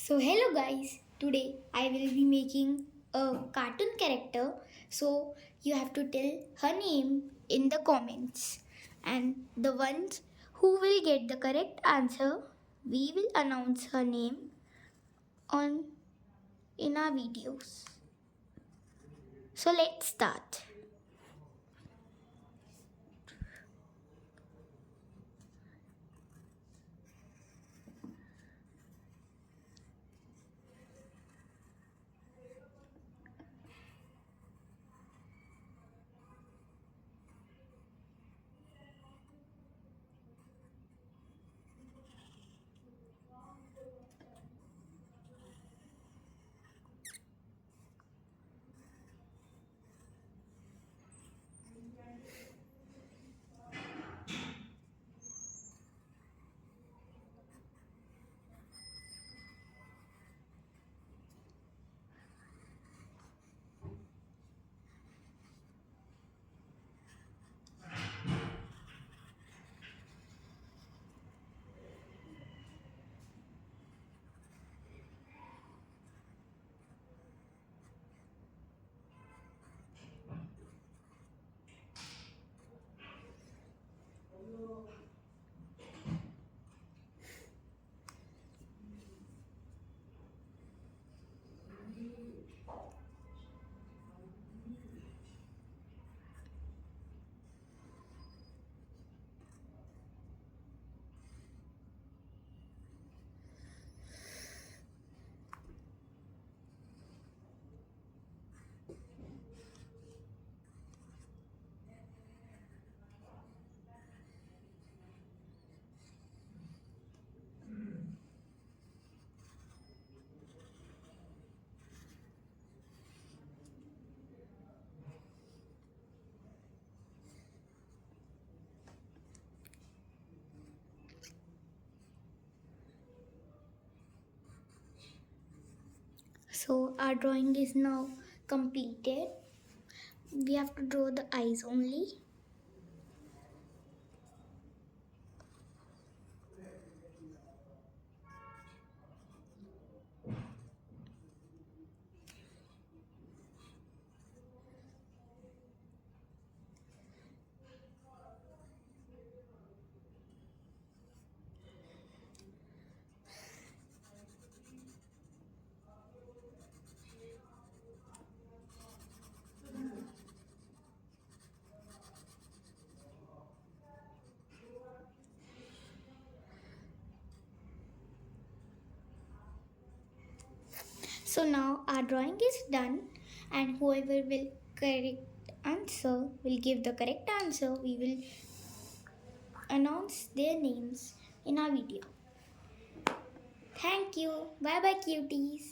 So hello guys, today I will be making a cartoon character. So you have to tell her name in the comments. And the ones who will get the correct answer, we will announce her name on in our videos. So let's start. So our drawing is now completed. We have to draw the eyes only. So now our drawing is done, and whoever will correct answer will give the correct answer. We will announce their names in our video. Thank you. Bye bye cuties.